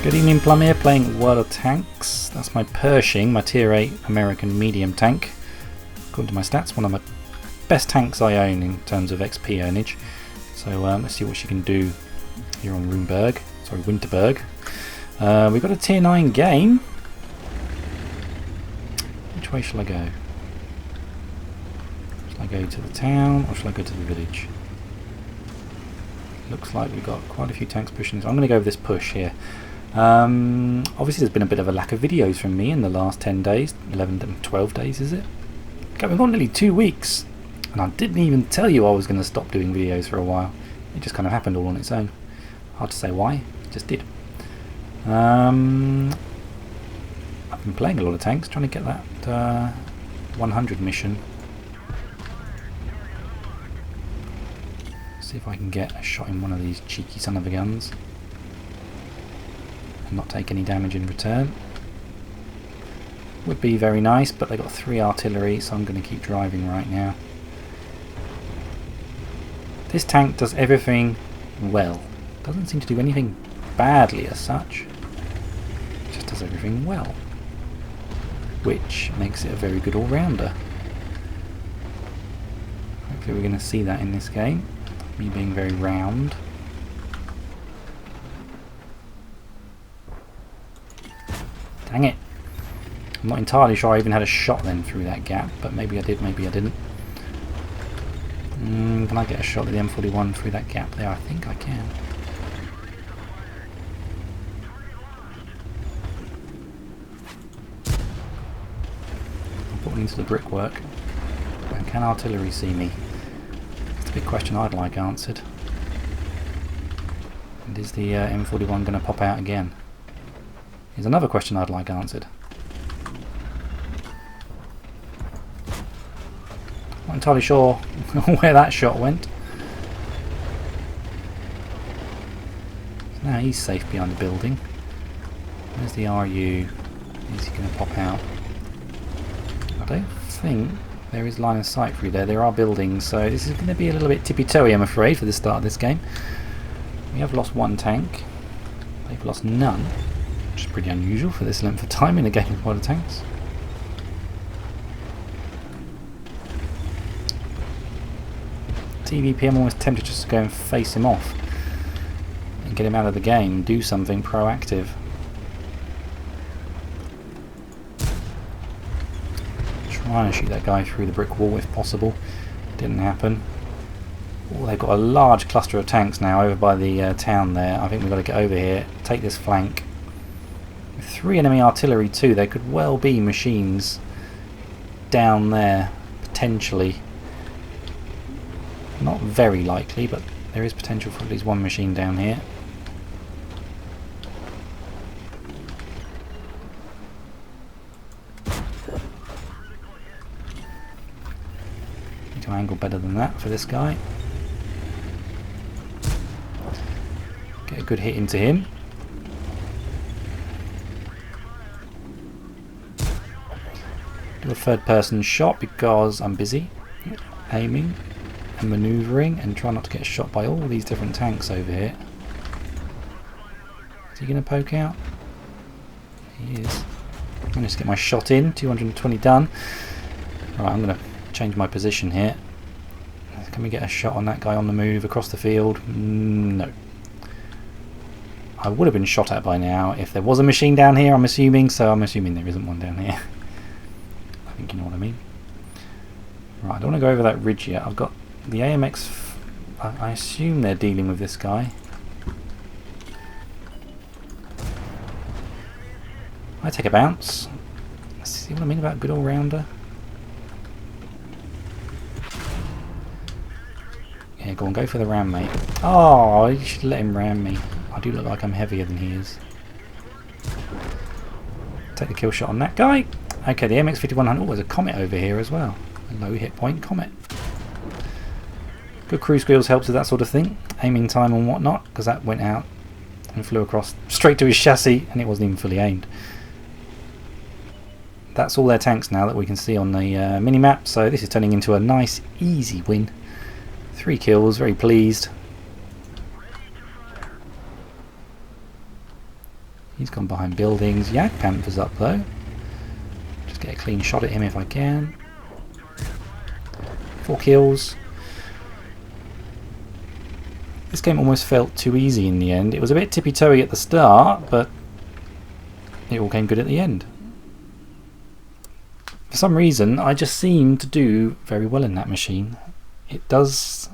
Good evening, Plum here, playing World of Tanks. That's my Pershing, my tier 8 American medium tank. According to my stats, one of my best tanks I own in terms of XP earnage. So let's see what she can do here on Winterberg. We've got a tier 9 game. Which way shall I go? Shall I go to the town or shall I go to the village? Looks like we've got quite a few tanks pushing this. I'm going to go with this push here. Obviously there's been a bit of a lack of videos from me in the last 10 days, 11 and 12 days is it? Okay, we've got nearly 2 weeks and I didn't even tell you I was going to stop doing videos for a while. It just kind of happened all on its own. Hard to say why, it just did. I've been playing a lot of tanks, trying to get that 100 mission. See if I can get a shot in one of these cheeky son of a guns and not take any damage in return. Would be very nice, but they got 3 artillery, so I'm going to keep driving right now. This tank does everything well. Doesn't seem to do anything badly as such. Just does everything well, which makes it a very good all-rounder. Hopefully we're going to see that in this game. Me being very round. Dang it. I'm not entirely sure I even had a shot then through that gap, but maybe I did, maybe I didn't. Can I get a shot at the M41 through that gap there? I think I can. I'm putting into the brickwork. And can artillery see me? That's the big question I'd like answered. And is the M41 going to pop out again? Here's another question I'd like answered. Not entirely sure where that shot went. So now he's safe behind the building. Where's the RU? Is he going to pop out? I don't think there is line of sight through there. There are buildings, so this is going to be a little bit tippy-toey, I'm afraid, for the start of this game. We have lost 1 tank. They've lost none, which is pretty unusual for this length of time in a game of World of Tanks. TVP, I'm almost tempted just to go and face him off and get him out of the game, do something proactive. Trying to shoot that guy through the brick wall if possible. Didn't happen. Oh, they've got a large cluster of tanks now over by the town there. I think we've got to get over here, take this flank. With 3 enemy artillery too, there could well be machines down there, potentially. Not very likely, but there is potential for at least 1 machine down here. Need to angle better than that for this guy. Get a good hit into him. Do a 3rd person shot because I'm busy aiming and manoeuvring and try not to get shot by all these different tanks over here. Is he going to poke out? He is. Managed to get my shot in, 220 done. Right, I'm going to change my position here. Can we get a shot on that guy on the move across the field? No. I would have been shot at by now if there was a machine down here, I'm assuming, so I'm assuming there isn't one down here. I think you know what I mean. Right, I don't want to go over that ridge yet. I've got the AMX, I assume they're dealing with this guy. I take a bounce. See what I mean about good all-rounder? Yeah, go on, go for the ram, mate. Oh, you should let him ram me. I do look like I'm heavier than he is. Take the kill shot on that guy. Okay, the MX-5100. Oh, there's a Comet over here as well. A low hit point Comet. Good cruise skills helps with that sort of thing. Aiming time and whatnot, because that went out and flew across straight to his chassis and it wasn't even fully aimed. That's all their tanks now that we can see on the mini-map, so this is turning into a nice, easy win. 3 kills, very pleased. He's gone behind buildings. Jagdpanzer's up though. Just get a clean shot at him if I can. 4 kills. This game almost felt too easy in the end. It was a bit tippy-toey at the start, but it all came good at the end. For some reason, I just seem to do very well in that machine. It does,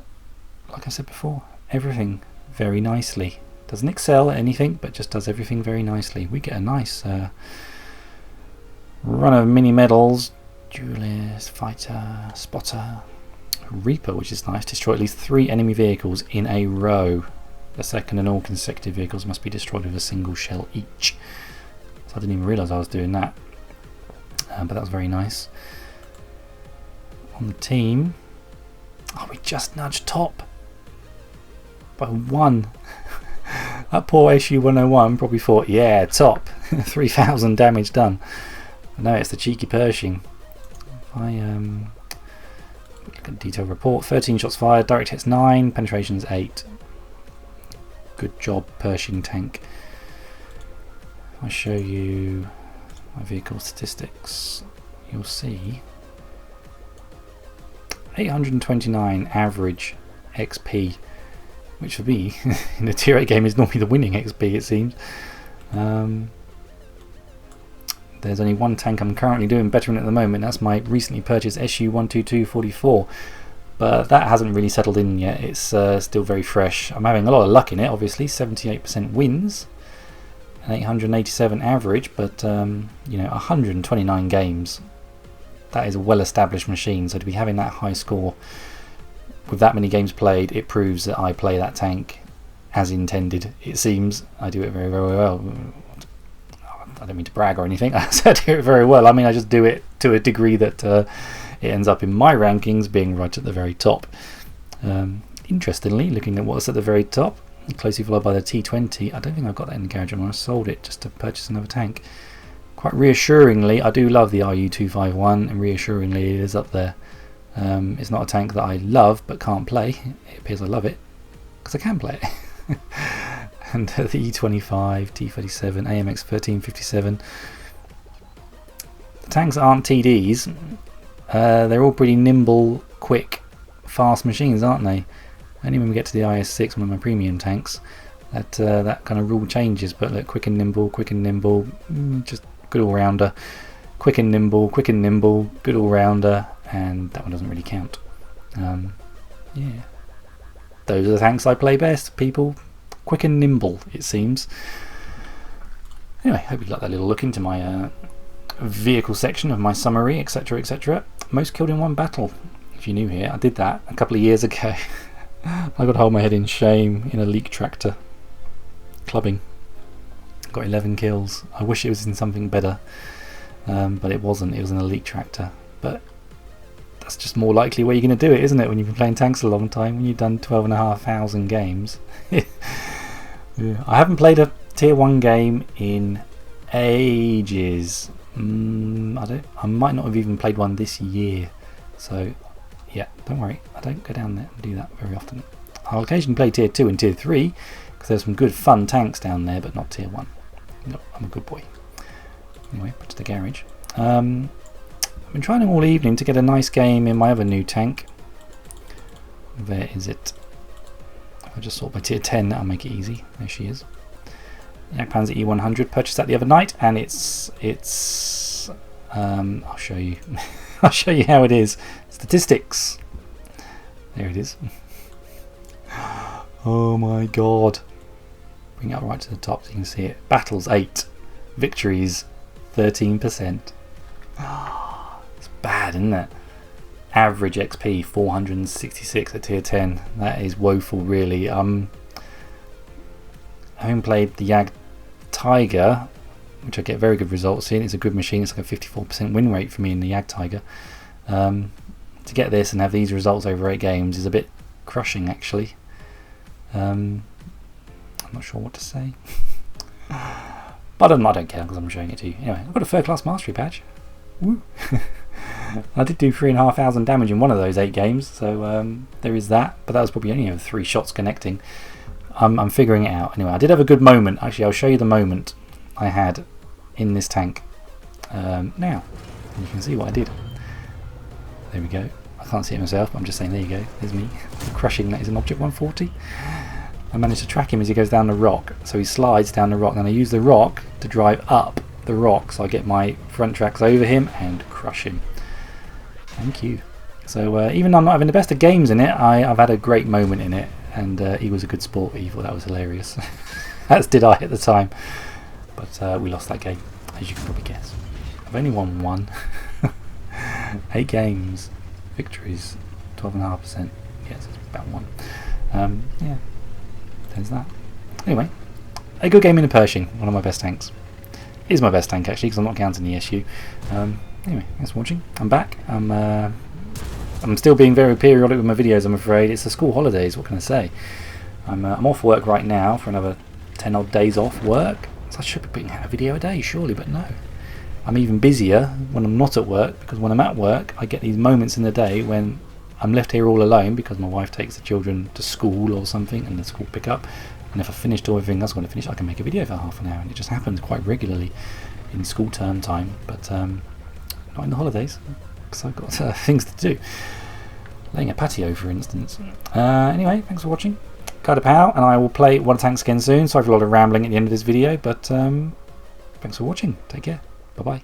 like I said before, everything very nicely. Doesn't excel at anything, but just does everything very nicely. We get a nice run of mini medals. Duelist, Fighter, Spotter, Reaper, which is nice. Destroy at least 3 enemy vehicles in a row. The second and all consecutive vehicles must be destroyed with a single shell each. So I didn't even realise I was doing that. But that was very nice. On the team, oh, we just nudged top by 1. That poor SU-101 probably thought, yeah, top. 3,000 damage done. But no, it's the cheeky Pershing. I look at the detailed report. 13 shots fired, direct hits 9, penetrations 8. Good job, Pershing tank. If I show you my vehicle statistics, you'll see 829 average XP, which for me in a tier 8 game is normally the winning XP, it seems. There's only one tank I'm currently doing better in at the moment. That's my recently purchased SU-122-44, but that hasn't really settled in yet. It's still very fresh. I'm having a lot of luck in it, obviously. 78% wins, an 887 average, but you know, 129 games. That is a well-established machine. So to be having that high score with that many games played, it proves that I play that tank as intended. It seems I do it very, very well. I don't mean to brag or anything. I do it very well. I mean, I just do it to a degree that it ends up in my rankings being right at the very top. Interestingly, looking at what's at the very top, closely followed by the T20. I don't think I've got that in the garage when I sold it just to purchase another tank. Quite reassuringly, I do love the RU-251, and reassuringly it is up there. It's not a tank that I love but can't play. It appears I love it because I can play it. And the E25, T37, AMX 1357. The tanks aren't TDs. They're all pretty nimble, quick, fast machines, aren't they? Only when we get to the IS-6, one of my premium tanks, that kind of rule changes. But look, quick and nimble, just good all-rounder. Quick and nimble, good all-rounder, and that one doesn't really count. Yeah, those are the tanks I play best, people. Quick and nimble, it seems. Anyway, hope you like that little look into my vehicle section of my summary, etc, etc. Most killed in one battle. If you're new here, I did that a couple of years ago. I got to hold my head in shame in a leak tractor. Clubbing. Got 11 kills. I wish it was in something better, but it wasn't. It was in a leak tractor. But that's just more likely where you're going to do it, isn't it, when you've been playing tanks a long time, when you've done 12,500 games. Yeah. I haven't played a tier 1 game in ages. I might not have even played one this year. So yeah, don't worry, I don't go down there and do that very often. I'll occasionally play tier 2 and tier 3 because there's some good fun tanks down there, but not tier 1. No, I'm a good boy. Anyway, back to the garage. I've been trying all evening to get a nice game in my other new tank. Where is it? If I just sort by tier 10, that'll make it easy. There she is. Jagdpanzer E100. Purchased that the other night, and it's I'll show you. I'll show you how it is. Statistics. There it is. Oh my god. Bring it up right to the top so you can see it. Battles 8. Victories 13%. It's bad, isn't it? Average XP 466 at tier 10. That is woeful, really. Having played the Jag Tiger, which I get very good results in. It's a good machine. It's like a 54% win rate for me in the Jag Tiger. To get this and have these results over 8 games is a bit crushing, actually. I'm not sure what to say. But I don't care because I'm showing it to you. Anyway, I've got a 3rd class mastery badge. Woo. I did do 3,500 damage in one of those 8 games, so there is that. But that was probably only 3 shots connecting. I'm figuring it out. Anyway, I did have a good moment. Actually, I'll show you the moment. I had in this tank now. And you can see what I did. There we go. I can't see it myself, but I'm just saying, there you go. There's me crushing that is an Object 140. I managed to track him as he goes down the rock. So he slides down the rock, and I use the rock to drive up the rock, so I get my front tracks over him and crush him. Thank you. So even though I'm not having the best of games in it, I've had a great moment in it, and he was a good sport. He thought that was hilarious. As did I at the time. But we lost that game, as you can probably guess. I've only won one. 8 games, victories, 12.5%. Yes, it's about 1. Yeah, there's that. Anyway, a good game in the Pershing, one of my best tanks. It is my best tank actually, because I'm not counting the SU. Anyway, thanks for watching. I'm back. I'm still being very periodic with my videos, I'm afraid. It's the school holidays, what can I say? I'm off work right now for another 10 odd days off work. So I should be putting out a video a day, surely, but no. I'm even busier when I'm not at work, because when I'm at work I get these moments in the day when I'm left here all alone because my wife takes the children to school or something and the school pick up, and if I've finished everything else I want to finish, I can make a video for half an hour, and it just happens quite regularly in school term time, but not in the holidays because I've got things to do, laying a patio for instance. Anyway, thanks for watching. Jagdpanzer, and I will play What a Tanks again soon. Sorry for a lot of rambling at the end of this video, but thanks for watching. Take care. Bye bye.